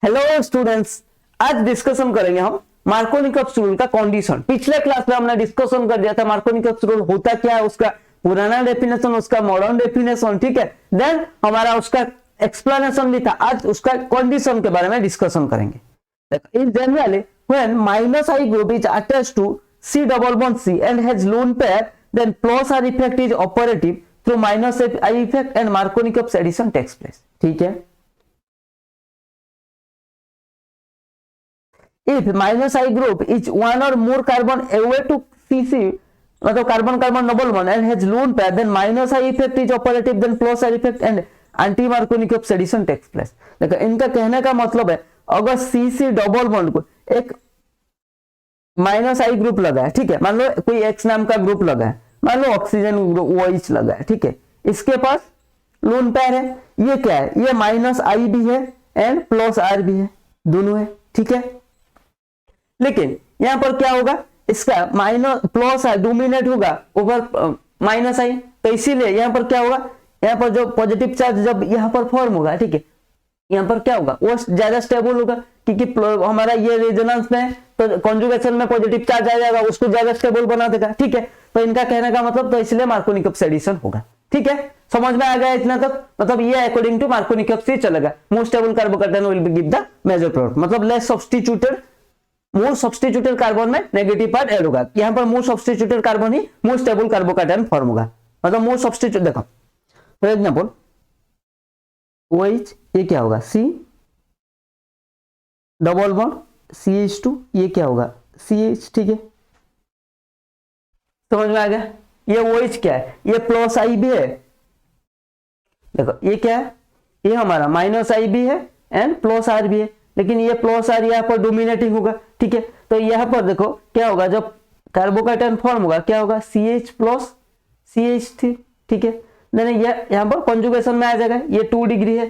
Hello students, आज discussion करेंगे हम मार्कोनिकॉप्स रूल का कंडीशन। पिछले क्लास में हमने डिस्कशन कर दिया था मार्कोनिकॉप्स रूल होता क्या है, उसका पुराना डेफिनेशन, उसका मॉडर्न डेफिनेशन, ठीक है। देन हमारा उसका एक्सप्लेनेशन भी था। आज उसका कंडीशन के बारे में डिस्कशन करेंगे। In generally when minus I group is attached to C double bond C and has lone pair, then plus R effect is operative through minus I effect and Markovnikov addition takes place. ठीक है। If minus I group is one or more carbon away to CC, मतलब carbon carbon double bond and has lone pair, then minus I effect is operative, then plus R effect and anti Markovnikov addition takes place. देखो इनका कहने का मतलब है अगर CC double bond को एक माइनस आई ग्रुप लगा है, ठीक है, मान लो कोई एक्स नाम का ग्रुप लगा है, मान लो ऑक्सीजन OH लगा है, ठीक है, इसके पास लोन पेयर है, ये क्या है, ये माइनस आई भी है एंड प्लस आर भी है, दोनों है, ठीक है। लेकिन यहां पर क्या होगा, इसका माइनस प्लस आर डोमिनेट होगा ओवर माइनस आई, तो इसीलिए यहां पर क्या होगा, यहां पर जो पॉजिटिव चार्ज जब यहां पर फॉर्म होगा, ठीक है, यहां पर क्या होगा, वो ज्यादा स्टेबल होगा क्योंकि हमारा ये रेजोनेंस में तो कॉन्जुगेशन में पॉजिटिव चार्ज आ जाएगा, उसको ज्यादा स्टेबल बना देगा, ठीक है। तो इनका कहने का मतलब तो इसलिए मार्कोनिकॉप्स एडिशन होगा, ठीक है। समझ में आ गया इतना तक, मतलब ये अकॉर्डिंग टू मार्कोनिकॉप्स ही चलेगा। More stable carbocation will be give the major product, मतलब less substituted, more substituted carbon में नेगेटिव पार्ट ऐड होगा। यहाँ पर मोर सब्स्टिट्यूटेड कार्बन ही मोर स्टेबल कार्बोकैटायन फॉर्म होगा, मतलब मोर सब्स्टिट्यूट। देखो फॉर एग्जांपल OH, ये क्या होगा C डबल बॉन्ड CH2, ये क्या होगा CH, ठीक है, समझ में आ गया। ये OH क्या है, ये प्लस आई भी है, देखो ये क्या है, ये हमारा माइनस आई भी है एंड प्लस आर भी है, लेकिन ये प्लस आर यहाँ पर डोमिनेटिंग होगा, ठीक है। तो यहाँ पर देखो क्या होगा, जब कार्बोकैटायन फॉर्म होगा क्या होगा CH प्लस CH3, ठीक है। यहाँ पर कॉन्जुगेशन में आ जाएगा, ये 2 डिग्री है,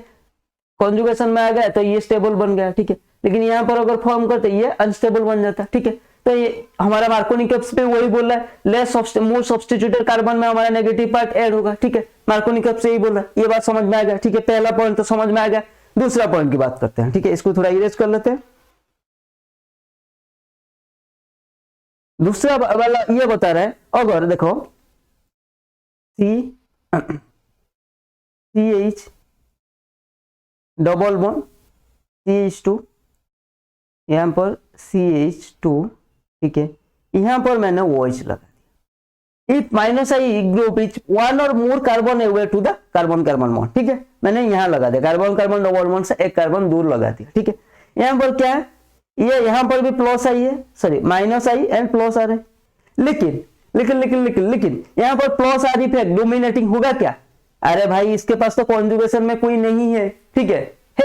कॉन्जुगेशन में आ गया तो ये स्टेबल बन गया, ठीक है। लेकिन यहाँ पर अगर फॉर्म करते ये अनस्टेबल बन जाता, ठीक है। तो ये हमारा मार्कोनिकॉप्स पे वही बोल रहा है, लेस मोर सब्स्टिट्यूटेड कार्बन में हमारा नेगेटिव पार्ट ऐड होगा, ठीक है। मार्कोनिकॉप्स यही बोल रहा है, ये बात समझ में आ गया, ठीक है। पहला पॉइंट तो समझ में आ गया। दूसरा पॉइंट की बात करते हैं, ठीक है, इसको थोड़ा इरेज कर लेते हैं। दूसरा वाला ये बता रहा है, अगर देखो CH डबल बॉन्ड CH2, यहां पर CH2, ठीक है, यहां पर मैंने OH लगा दिया। If minus I group is one और more carbon away to the carbon carbon bond, ठीक है, मैंने यहां लगा दिया, कार्बन कार्बन डबल बॉन्ड से एक कार्बन दूर लगा दिया, ठीक है। यहां पर क्या है, ये यहां पर भी प्लस आई है, sorry minus I and plus R है, लेकिन लेकिन लेकिन लेकिन लेकिन यहां पर प्लस आर इफेक्ट डोमिनेटिंग होगा क्या, अरे भाई इसके पास तो कॉन्जुगेशन में कोई नहीं है, ठीक है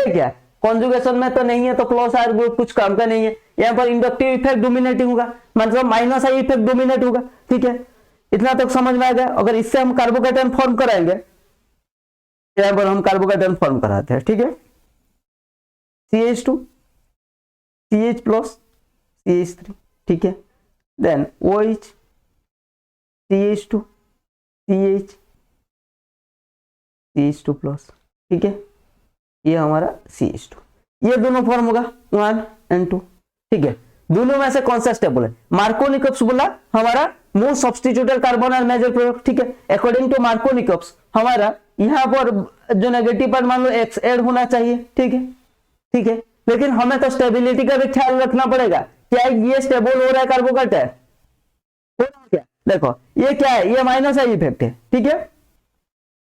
क्या, कॉन्जुगेशन में तो नहीं है, तो प्लस आर ग्रुप कुछ काम का नहीं है। यहाँ पर इंडक्टिव इफेक्ट डोमिनेटिंग होगा, मतलब माइनस आई इफेक्ट डोमिनेट होगा, ठीक है। इतना तक समझ में आ गया। अगर इससे हम कार्बोकैटायन फॉर्म कराएंगे, यहाँ पर हम कार्बोकैटायन फॉर्म कराते हैं, ठीक है, CH2 CH प्लस CH3, ठीक है, then OH CH2 CH CH2 plus, ठीक है, ये हमारा CH2, ये दोनों फॉर्म होगा 1 और 2, ठीक है। दोनों में से कौन सा स्टेबल है, मार्कोनिकॉप्स बोला हमारा मोर सब्स्टिट्यूटेड कार्बन और मेजर प्रोडक्ट, ठीक है। अकॉर्डिंग टू मार्कोनिकॉप्स हमारा यहाँ पर जो नेगेटिव पार्ट मान लो X ऐड होना चाहिए, ठीक है, ठीक है। लेकिन हमें तो स्टेबिलिटी का भी ख्याल रखना पड़ेगा, क्या ये स्टेबल हो रहा है कार्बोकैटायन, क्या, देखो ये क्या है, ये माइनस आई इफेक्ट है, ठीक है।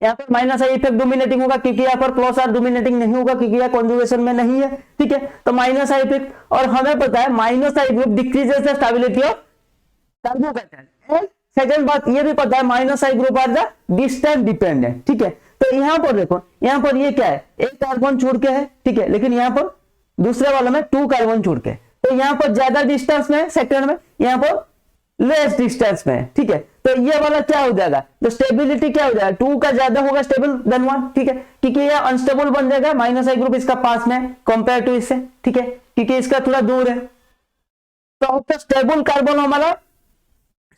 यहाँ पर माइनस आई इफेक्ट डोमिनेटिंग होगा क्योंकि यहाँ पर प्लस आर डोमिनेटिंग नहीं होगा क्योंकि यह कॉन्जुगेशन में नहीं है, ठीक है। तो माइनस आई इफेक्ट, और हमें पता है minus I group decreases the stability of carbocation. Second बात ये भी पता है minus I group are the distance dependent, ठीक है। तो यहाँ पर देखो, यहाँ पर ये क्या है, एक कार्बन छोड़ के है, ठीक है, लेकिन यहाँ पर दूसरे वाले में 2 कार्बन छोड़ के, तो यहाँ पर ज्यादा डिस्टेंस में, सेकंड में यहाँ पर लेस डिस्टेंस में, ठीक है। तो ये वाला क्या हो जाएगा, तो स्टेबिलिटी क्या हो जाएगा, 2 का ज्यादा होगा स्टेबल देन 1, ठीक है, क्योंकि ये अनस्टेबल बन जाएगा माइनस आई ग्रुप इसका पास में कंपेयर टू इससे, ठीक है, क्योंकि इसका थोड़ा दूर है। तो स्टेबल कार्बन हमारा,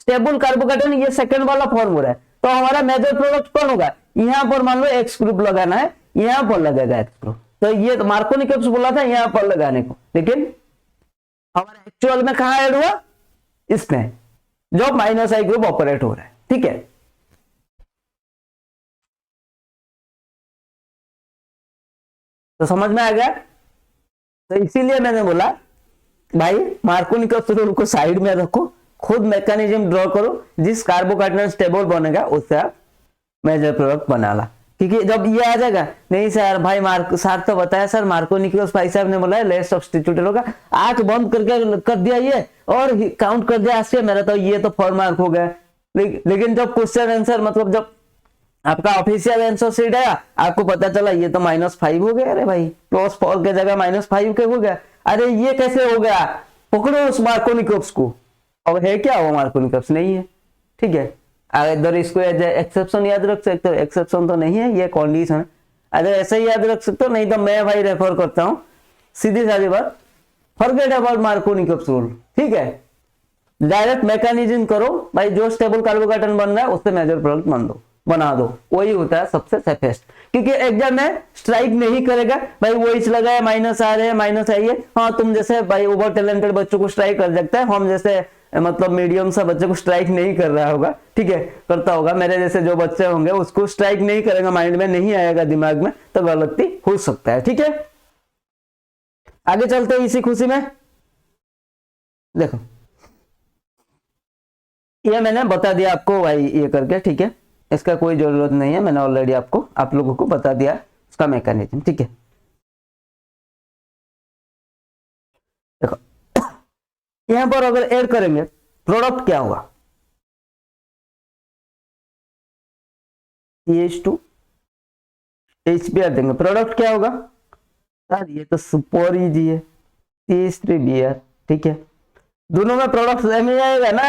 स्टेबल कार्बोकैटायन ये सेकंड वाला फॉर्म हो रहा है, तो हमारा मेजर प्रोडक्ट कौन होगा, यहां पर मान लो X ग्रुप लगाना है, यहां पर लगेगा X ग्रुप, तो ये तो मार्कोनिकप्स बोला था यहां पर लगाने को, लेकिन हमारा एक्चुअल में कहां ऐड हुआ, इसमें जो माइनस आई ग्रुप ऑपरेट हो रहा है। ठीक है, तो समझ में आ गया। तो इसीलिए मैंने बोला भाई मार्कोनिकप्स रूल को साइड में रखो, खुद मैकेनिज्म ड्रॉ करो, जिस कार्बोकाइनेस टेबल बनेगा उससे आप मेजर प्रोडक्ट बना ला। क्योंकि जब ये आ जाएगा, नहीं सर भाई मार्क सर तो बताया सर मार्कोनिकप्स भाई साहब ने बोला है लेस सब्स्टिट्यूटेड होगा, 8 बंद करके कर दिया ये और काउंट कर दिया ऐसे, मेरा तो ये तो 4 मार्क हो गया। लेकिन जब क्वेश्चन आंसर मतलब जब आपका ऑफिशियल आंसर सीट आया, आपको पता चला ये तो -5 हो गया। अरे भाई +4 के जगह -5 के हो गया, अरे ये कैसे हो गया, पकड़ो उस मार्कोनिकप्स को। अब है क्या वो मार्कोनिकप्स नहीं है। ठीक है, अगर इसको एक्सेप्शन याद रख सकते हो, एक्सेप्शन तो नहीं है, ये कंडीशन। अगर ऐसे ही याद रख सकते हो, नहीं तो मैं भाई रेफर करता हूँ सीधी सादी बात, फॉरगेट अबाउट मार्कोनिकप्स रूल। ठीक है, डायरेक्ट मैकेनिज्म करो भाई, जो स्टेबल कार्बोकार्बन बन रहा है उससे मेजर प्रोडक्ट बना दो, वही होता है सबसे सेफेस्ट। क्योंकि एग्जाम में स्ट्राइक नहीं करेगा भाई, वो इस लगा है माइनस आ रहे हैं माइनस आइए। हाँ तुम जैसे भाई ओवर टैलेंटेड बच्चों को स्ट्राइक कर सकता है, हम जैसे मतलब मीडियम सा बच्चे को स्ट्राइक नहीं कर रहा होगा। ठीक है, करता होगा, मेरे जैसे जो बच्चे होंगे उसको स्ट्राइक नहीं करेगा, माइंड में नहीं आएगा दिमाग में, तो गलती हो सकता है। ठीक है, आगे चलते हैं इसी खुशी में। देखो ये मैंने बता दिया आपको भाई ये करके, ठीक है, इसका कोई जरूरत नहीं है, मैंने ऑलरेडी आपको आप लोगों को बता दिया उसका मैकेनिज्म। ठीक है, देखो यहां पर अगर ऐड करेंगे प्रोडक्ट क्या होगा, CH2 HBr देंगे, प्रोडक्ट क्या होगा सर, ये तो सुपर इजी है, CH3Br। ठीक है, दोनों में प्रोडक्ट सेम ही आएगा ना।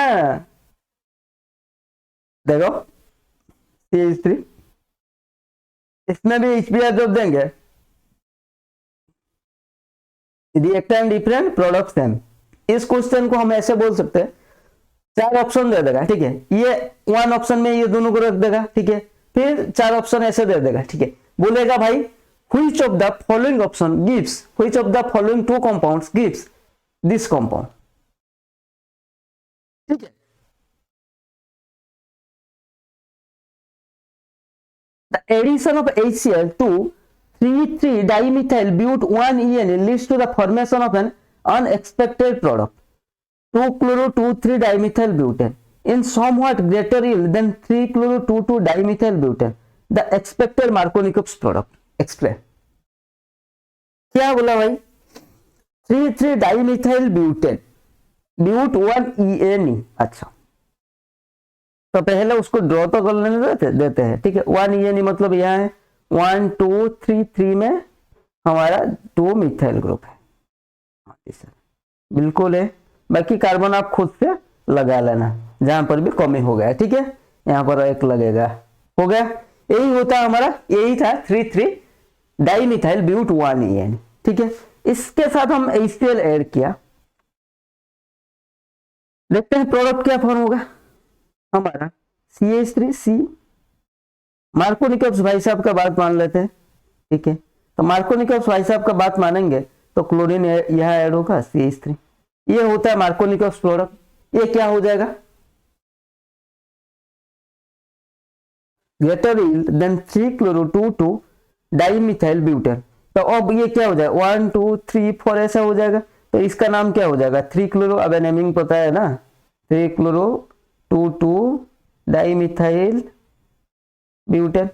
देखो CH3, इसमें भी HBr जब देंगे, रिएक्टेंट डिफरेंट प्रोडक्ट सेम। इस क्वेश्चन को हम ऐसे बोल सकते हैं, 4 ऑप्शन दे देगा। ठीक है, ये 1 ऑप्शन में ये दोनों को रख देगा। ठीक है, फिर 4 ऑप्शन ऐसे दे देगा। ठीक है, बोलेगा भाई which of the following option gives, which of the following 2 compounds gives this compound। ठीक है, the addition of HCl to 3,3-dimethyl-but-1-ene leads to the formation of an unexpected product, 2-chloro-2,3-dimethyl-butane in somewhat greater yield than 3-chloro-2,2-dimethyl-butane। The expected Markovnikov's product, explain। क्या बोला भाई, 3,3-dimethyl-butane, but-1-ene। अच्छा, तो पहले उसको draw तो कर लेने देते हैं। ठीक है, 1-ene मतलब यहाँ है 1 2 3 3 में हमारा 2 मिथाइल ग्रुप है, बिल्कुल है। बाकी कार्बन आप खुद से लगा लेना जहां पर भी कमी हो गया। ठीक है, यहाँ पर एक लगेगा, हो गया। यही होता है हमारा, यही था 3,3-डाइमिथाइल-but-1-ene। ठीक है, इसके साथ हम HCl ऐड किया, देखते हैं प्रोडक्ट क्या फॉर्म होगा हमारा, CH3C। मार्कोनिकप्स भाई साहब का बात मान लेते हैं। ठीक है, तो मार्कोनिकप्स भाई साहब का बात मानेंगे तो क्लोरीन यहाँ ऐड होगा, CH3। ये होता है मार्कोनिकप्स प्रोडक्ट। ये क्या हो जाएगा, ग्रेटर यील्ड देन 3-chloro-2,2-dimethyl-butane। तो अब ये क्या हो जाएगा, 1 2 3 4 ऐसा हो जाएगा। तो इसका नाम क्या हो जाएगा, 3-chloro, अब नेमिंग पता है ना, 3-chloro-2,2-dimethyl-butane।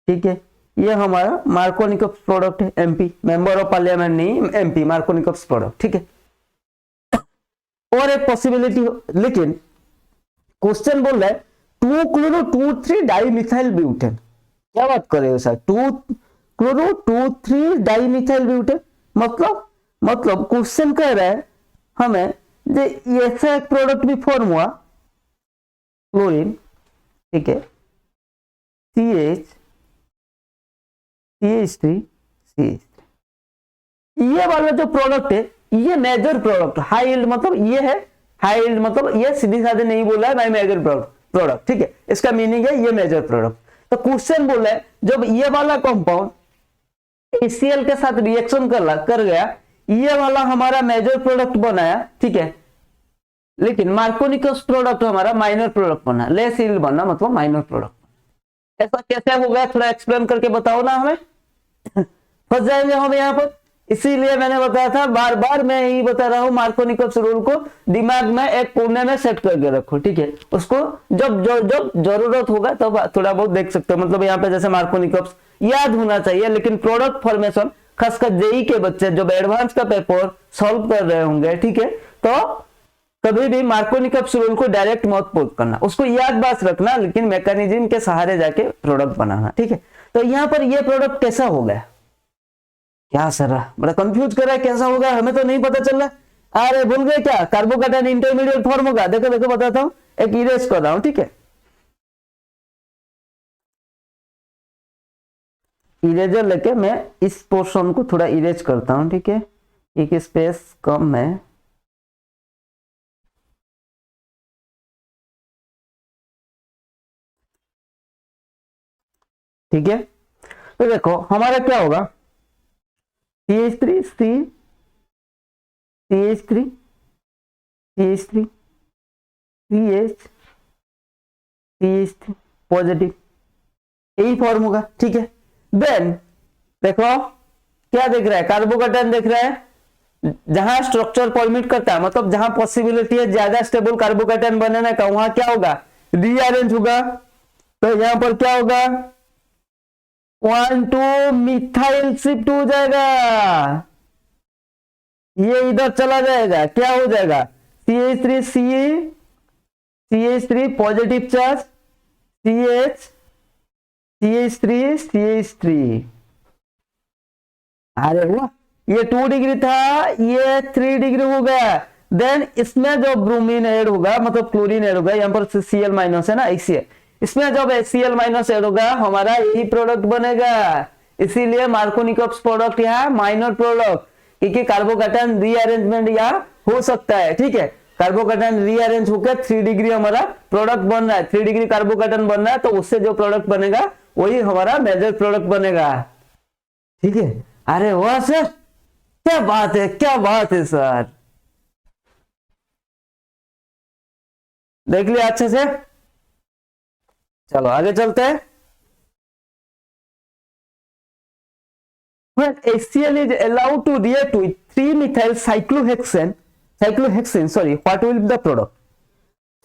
ठीक है, ये हमारा मार्कोनिकप्स प्रोडक्ट है, MP मेंबर ऑफ पार्लियामेंट नहीं, MP मार्कोनिकप्स प्रोडक्ट। ठीक है, और एक पॉसिबिलिटी, लेकिन क्वेश्चन बोल रहा है 2-chloro-2,3-dimethyl-butane। क्या बात कर रहे हो सर, 2-chloro-2,3-dimethyl-butane मतलब क्वेश्चन कह रहा है हमें ऐसा एक प्रोडक्ट भी फॉर्म हुआ, क्लोरीन। ठीक है, CH3 ये वाला जो प्रोडक्ट है ये मेजर प्रोडक्ट, हाई यील्ड मतलब ये है, हाई यील्ड मतलब ये सीधी साधे नहीं बोला है भाई मेजर प्रोडक्ट। ठीक है, इसका मीनिंग है ये मेजर प्रोडक्ट। तो क्वेश्चन बोला है जब ये वाला कंपाउंड HCl के साथ रिएक्शन कर गया, ये वाला हमारा मेजर प्रोडक्ट बनाया, ठीक है, लेकिन मार्कोनिकस प्रोडक्ट हमारा माइनर प्रोडक्ट बना, लेस यील्ड बना मतलब माइनर प्रोडक्ट। ऐसा कैसे हो गया, थोड़ा एक्सप्लेन करके बताओ ना हमें। फंस जाएंगे हम यहाँ पर, इसीलिए मैंने बताया था, बार बार मैं यही बता रहा हूँ, मार्कोनिकस रूल को दिमाग में एक कोने में सेट करके रखो, ठीक है, उसको जब जब जरूरत होगा तब थोड़ा बहुत देख सकते हो। मतलब यहाँ पे जैसे मार्कोनिकस याद होना चाहिए, लेकिन प्रोडक्ट फॉर्मेशन खासकर जेई के बच्चे जब एडवांस का पेपर सॉल्व कर रहे होंगे, ठीक है, तो कभी भी मार्कोनिकस रूल को डायरेक्ट मत पुट करना, उसको याद बस रखना, लेकिन मैकेनिज्म के सहारे जाके प्रोडक्ट बनाना, ठीक है। तो यहाँ पर ये प्रोडक्ट कैसा हो गया, क्या सर बड़ा कंफ्यूज कर रहा है, कैसा होगा हमें तो नहीं पता चल रहा। अरे भूल गए क्या, कार्बोकैटायन इंटरमीडिएट फॉर्म होगा, देखो देखो बताता हूँ, एक इरेज कर रहा हूँ, ठीक है, इरेजर लेके मैं इस पोर्शन को थोड़ा इरेज करता हूँ, ठीक है, एक स्पेस कम है, ठीक है। तो देखो हमारा क्या होगा, CH3 C CH3 CH3 CH CH3 positive, यही फॉर्म होगा, ठीक है। देन देखो क्या दिख रहा है, कार्बोकैटायन दिख रहा है, जहां स्ट्रक्चर परमिट करता है, मतलब जहां पॉसिबिलिटी है ज्यादा स्टेबल कार्बोकैटायन बनने का, वहां क्या होगा, रीअरेंज होगा। तो यहां पर क्या होगा, 1 2 मिथाइल शिफ्ट हो जाएगा, ये इधर चला जाएगा, क्या हो जाएगा, CH3 CH3 positive charge, CH3 अरे वाह, ये 2 डिग्री था, ये 3 डिग्री हो गया। देन इसमें जो ब्रोमीन ऐड होगा, मतलब क्लोरीन ऐड होगा, यहाँ पर Cl माइनस है ना, इसलिए इसमें जब Cl माइनस ऐड होगा हमारा यही प्रोडक्ट बनेगा, इसीलिए मार्कोनिकस प्रोडक्ट यहाँ माइनर प्रोडक्ट, क्योंकि कार्बोकैटायन रीअरेंजमेंट यहाँ हो सकता है, ठीक है, कार्बोकैटायन रीअरेंज होकर 3 डिग्री हमारा प्रोडक्ट बन रहा है, 3 डिग्री कार्बोकैटायन बन रहा है, तो उससे जो प्रोडक्ट बनेगा वही हमारा मेजर प्रोडक्ट बनेगा, ठीक है। अरे वाह सर, क्या बात है, क्या बात है सर, देख लिया अच्छे से। चलो आगे चलते हैं। When HCl is allowed to react with 3-methyl cyclohexane, sorry, what will be the product?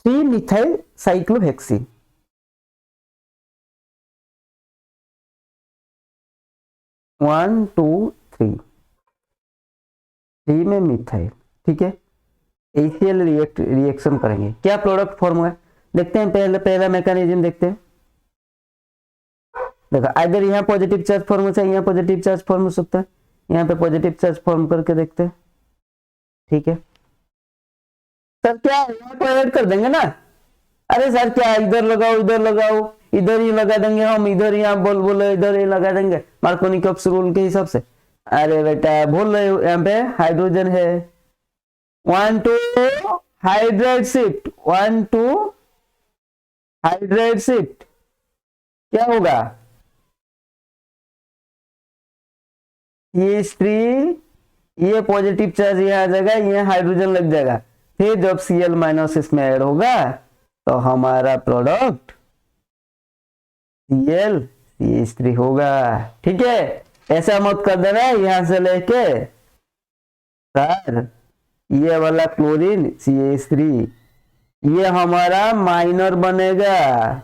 3-methyl cyclohexane. One two three, 3 में मिथाइल, ठीक है, HCl रिएक्शन करेंगे, क्या प्रोडक्ट फॉर्म हुआ देखते हैं, पहला मैकेनिज्म देखते हैं। देखो इधर यहाँ पॉजिटिव चार्ज फॉर्म हो सकता है, यहाँ पॉजिटिव चार्ज फॉर्म हो सकता है, यहाँ पे पॉजिटिव चार्ज फॉर्म करके देखते हैं, ठीक है। सर क्या यहाँ पर ऐड कर देंगे ना, अरे सर क्या इधर लगाओ इधर लगाओ, इधर ही लगा देंगे हम, इधर यहाँ बोले इधर ही लगा देंगे मार्कोनिकस रूल के हिसाब से। अरे बेटा बोल रहे हो, यहाँ पे हाइड्रोजन है, 1 2 हाइड्राइड शिफ्ट, 1 2 हाइड्राइड शिफ्ट, क्या होगा, CH3, ये पॉजिटिव चार्ज यहाँ आ जाएगा, ये हाइड्रोजन लग जाएगा, फिर जब Cl माइनस इसमें ऐड होगा तो हमारा प्रोडक्ट Cl CH3 होगा, ठीक है। ऐसा मत कर देना यहां से लेके सर, ये वाला क्लोरीन CH3 ये हमारा माइनर बनेगा,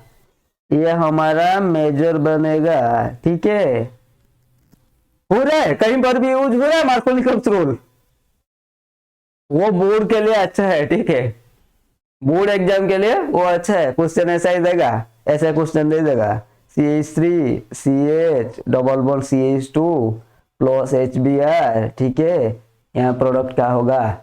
ये हमारा मेजर बनेगा, ठीक है। हो रहा है कहीं पर भी यूज हो रहा है मार्कोनिकस रूल, वो बोर्ड के लिए अच्छा है, ठीक है, बोर्ड एग्जाम के लिए वो अच्छा है, क्वेश्चन ऐसा ही देगा, ऐसा क्वेश्चन दे देगा, CH3 CH double bond CH2 plus HBr, ठीक है, यहाँ प्रोडक्ट क्या होगा,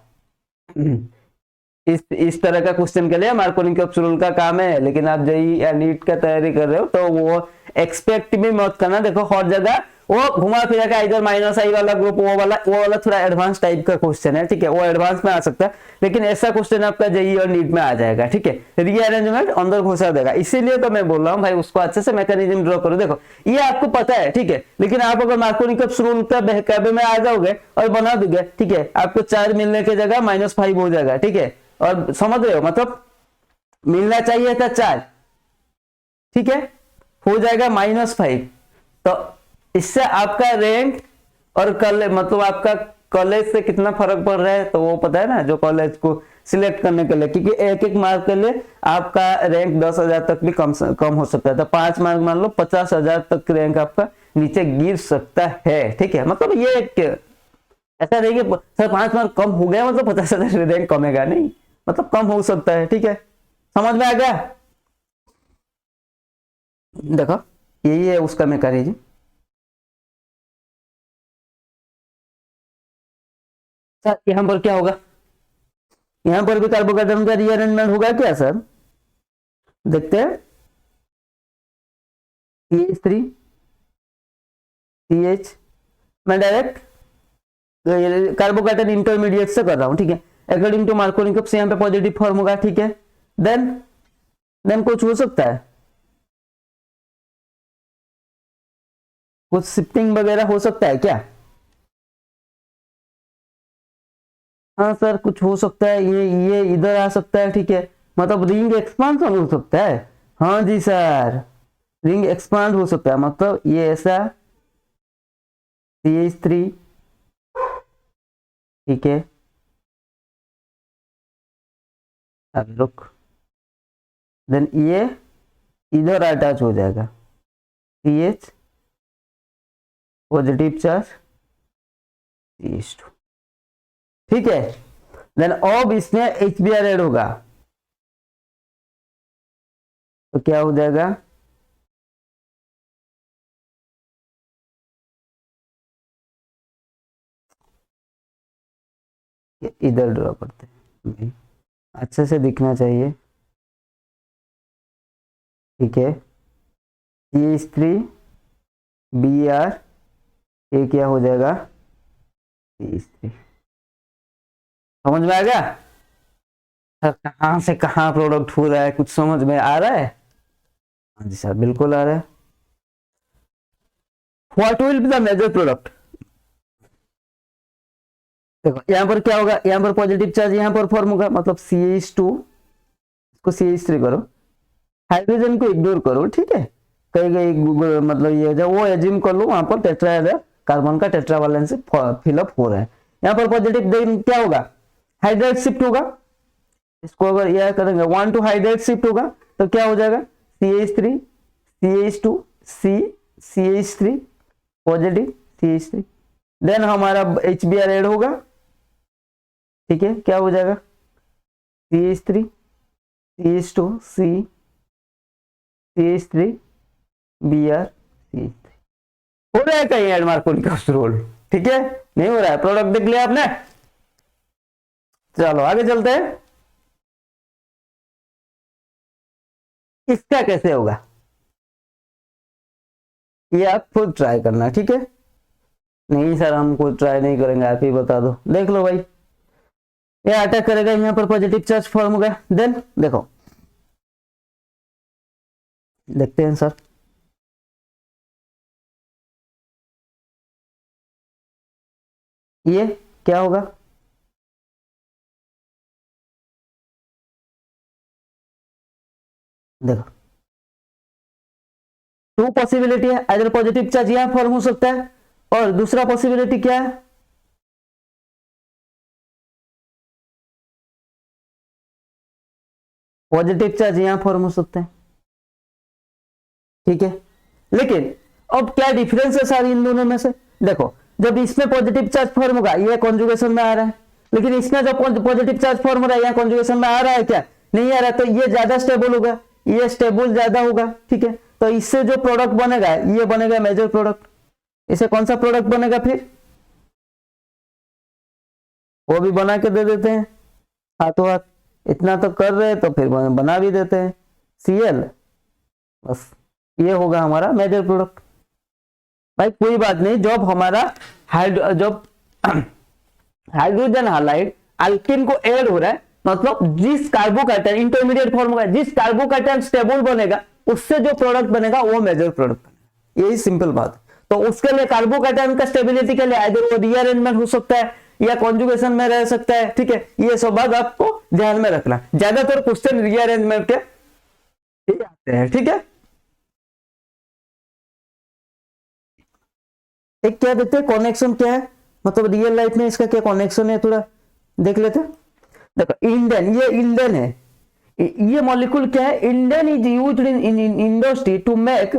इस तरह का क्वेश्चन के लिए मार्कोनिकस रूल का काम है। लेकिन आप जेईई या नीट का तैयारी कर रहे हो तो वो एक्सपेक्ट भी मत करना, देखो हर जगह वो घुमा फिरा के इधर माइनस आई वाला ग्रुप, वो वाला थोड़ा एडवांस टाइप का क्वेश्चन है, ठीक है, वो एडवांस में आ सकता है, लेकिन ऐसा क्वेश्चन आपका जेईई और नीट में आ जाएगा, ठीक है, रीअरेंजमेंट अंदर घुसा देगा। इसीलिए तो मैं बोल रहा हूँ भाई उसको अच्छे से मैकेनिज्म ड्रॉ करो। देखो ये आपको पता है, ठीक है, लेकिन आप अगर मार्कोनिकप्स रूल का बहकावे में आ जाओगे और बना दोगे, ठीक है, आपको 4 मिलने की जगह -5 हो जाएगा, ठीक है, और समझ रहे हो, मतलब मिलना चाहिए था 4, ठीक है, हो जाएगा -5। तो इससे आपका रैंक और मतलब आपका कॉलेज से कितना फर्क पड़ रहा है, तो वो पता है ना, जो कॉलेज को सिलेक्ट करने के लिए, क्योंकि एक एक मार्क के लिए आपका रैंक 10,000 तक भी कम हो सकता है। तो 5 मार्क मान लो 50,000 तक रैंक आपका नीचे गिर सकता है, ठीक है, मतलब ये ऐसा नहीं कि सर 5 मार्क कम हो गया मतलब 50,000 रैंक कमेगा, नहीं, मतलब कम हो सकता है, ठीक है, समझ में आ गया। देखो यही है उसका मैकेनिज्म। सर यहां पर क्या होगा, यहां पर भी कार्बोकेटन का रीअरेंजमेंट होगा क्या सर, देखते हैं। CH3 CH, मैं डायरेक्ट कार्बोकेटन इंटरमीडिएट से कर रहा हूं, ठीक है, अकॉर्डिंग टू मार्कोनिकप्स यहाँ पे पॉजिटिव फॉर्म होगा, ठीक है, देन कुछ हो सकता है, कुछ शिफ्टिंग वगैरह हो सकता है क्या। हाँ सर कुछ हो सकता है, ये इधर आ सकता है, ठीक है, मतलब रिंग एक्सपांशन हो सकता है। हाँ जी सर, रिंग एक्सपांड हो सकता है, मतलब ये ऐसा CH3, ठीक है, अब रुक, देन ये इधर अटैच हो जाएगा, CH पॉजिटिव चार्ज CH2, ठीक है, देन अब इसमें HBr ऐड होगा, तो क्या हो जाएगा, इधर ड्रॉ करते हैं, अच्छे से दिखना चाहिए, ठीक है, CH3 Br, ये क्या हो जाएगा CH3, समझ में आ गया। कहां से कहां प्रोडक्ट हो रहा है, कुछ समझ में आ रहा है। हाँ जी सर बिल्कुल आ रहा है। What will be the major product, देखो यहाँ पर क्या होगा, यहाँ पर पॉजिटिव चार्ज यहाँ पर फॉर्म होगा, मतलब CH2 इसको CH3 करो, हाइड्रोजन को इग्नोर करो, ठीक है, कहीं कहीं मतलब ये जो वो एज्यूम कर लो वहां पर टेट्रा कार्बन का टेट्रा वैलेंसी फिलअप हो रहा है, यहाँ पर पॉजिटिव, देन क्या होगा, हाइड्राइड शिफ्ट होगा, इसको अगर यह करेंगे 1 to हाइड्राइड शिफ्ट होगा, तो क्या हो जाएगा CH3 CH2 C CH3 positive CH3, then हमारा HBr ऐड होगा, ठीक है, क्या हो जाएगा CH3 CH2 C CH3 Br CH3, हो रहा है कहीं ऐड मार्कोनिकप्स रूल, ठीक है, नहीं हो रहा है, प्रोडक्ट देख लिया आपने। चलो आगे चलते हैं, इसका कैसे होगा ये आप खुद ट्राई करना, ठीक है, नहीं सर हम खुद ट्राई नहीं करेंगे, आप ही बता दो, देख लो भाई, ये अटैक करेगा, यहाँ पर पॉजिटिव चार्ज फॉर्म होगा, देन देखो देखते हैं सर, ये क्या होगा, देखो 2 पॉसिबिलिटी है, इधर पॉजिटिव चार्ज यहां फॉर्म हो सकता है, और दूसरा पॉसिबिलिटी क्या है, पॉजिटिव चार्ज यहां फॉर्म हो सकते हैं, ठीक है, लेकिन अब क्या डिफरेंस है सारी इन दोनों में से, देखो जब इसमें पॉजिटिव चार्ज फॉर्म होगा ये कॉन्जुगेशन में आ रहा है, लेकिन इसमें जब पॉजिटिव चार्ज फॉर्म हो रहा है यहाँ कॉन्जुगेशन में आ रहा है क्या, नहीं आ रहा है, तो ये ज्यादा स्टेबल होगा, ये स्टेबल ज्यादा होगा, ठीक है, तो इससे जो प्रोडक्ट बनेगा ये बनेगा मेजर प्रोडक्ट, इसे कौन सा प्रोडक्ट बनेगा, फिर वो भी बना के दे देते हैं हाथों हाथ, इतना तो कर रहे हैं तो फिर बना भी देते हैं Cl, बस ये होगा हमारा मेजर प्रोडक्ट। भाई कोई बात नहीं, जब हमारा जब हाइड्रोजन हाइलाइड अल्किन को ऐड हो रहा है, मतलब जिस कार्बोकैटायन इंटरमीडिएट फॉर्म होगा, जिस कार्बोकैटायन स्टेबल बनेगा उससे जो प्रोडक्ट बनेगा वो मेजर प्रोडक्ट बनेगा। यही सिंपल बात। तो उसके लिए कार्बोकैटायन का स्टेबिलिटी के लिए आइदर वो रीअरेंजमेंट हो सकता है या कॉन्जुगेशन में रह सकता है, ठीक है। ये सब बात आपको ध्यान में रखना, ज्यादातर क्वेश्चन रीअरेंजमेंट के आते हैं, ठीक है। एक क्या देखते हैं कनेक्शन क्या है, मतलब रियल लाइफ में इसका क्या कनेक्शन है, थोड़ा देख लेते हैं। देखो इंडेन, ये इंडेन है, ये मॉलिक्यूल क्या है, indene is used in industry to make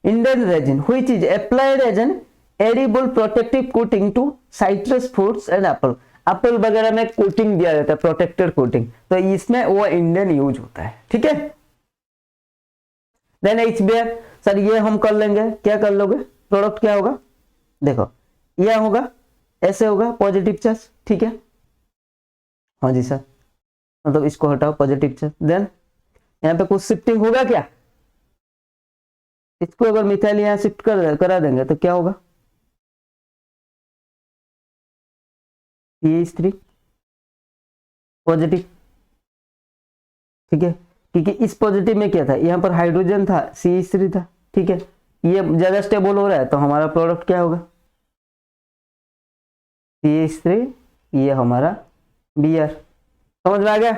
indene resin which is applied as an edible protective coating to citrus fruits and apple. Apple वगैरह में कोटिंग दिया जाता है, प्रोटेक्टेड कोटिंग, तो इसमें वो इंडेन यूज होता है, ठीक है। देन HBr, सर ये हम कर लेंगे, क्या कर लोगे, प्रोडक्ट क्या होगा, देखो यह होगा, ऐसे होगा पॉजिटिव चार्ज, ठीक है। हाँ जी सर, मतलब इसको हटाओ पॉजिटिव चार्ज, देन यहाँ पे कुछ शिफ्टिंग होगा क्या, इसको अगर मिथाइल यहाँ शिफ्ट करा देंगे तो क्या होगा, CH3 पॉजिटिव, ठीक है, क्योंकि इस पॉजिटिव में क्या था, यहाँ पर हाइड्रोजन था, CH3 था, ठीक है। ये ज्यादा स्टेबल हो रहा है तो हमारा प्रोडक्ट क्या होगा, CH3, ये हमारा Br। समझ में आ गया।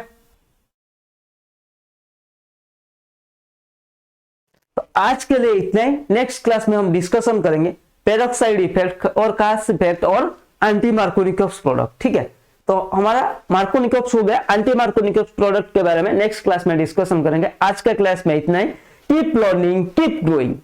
तो आज के लिए इतना ही, नेक्स्ट क्लास में हम डिस्कशन करेंगे पेरोक्साइड इफेक्ट और कास्ट इफेक्ट और एंटी मार्कोनिकॉप्स प्रोडक्ट, ठीक है। तो हमारा मार्कोनिकॉप्स हो गया, एंटी मार्कोनिकॉप्स प्रोडक्ट के बारे में नेक्स्ट क्लास में डिस्कशन करेंगे। आज का क्लास में इतना ही। Keep learning, keep growing.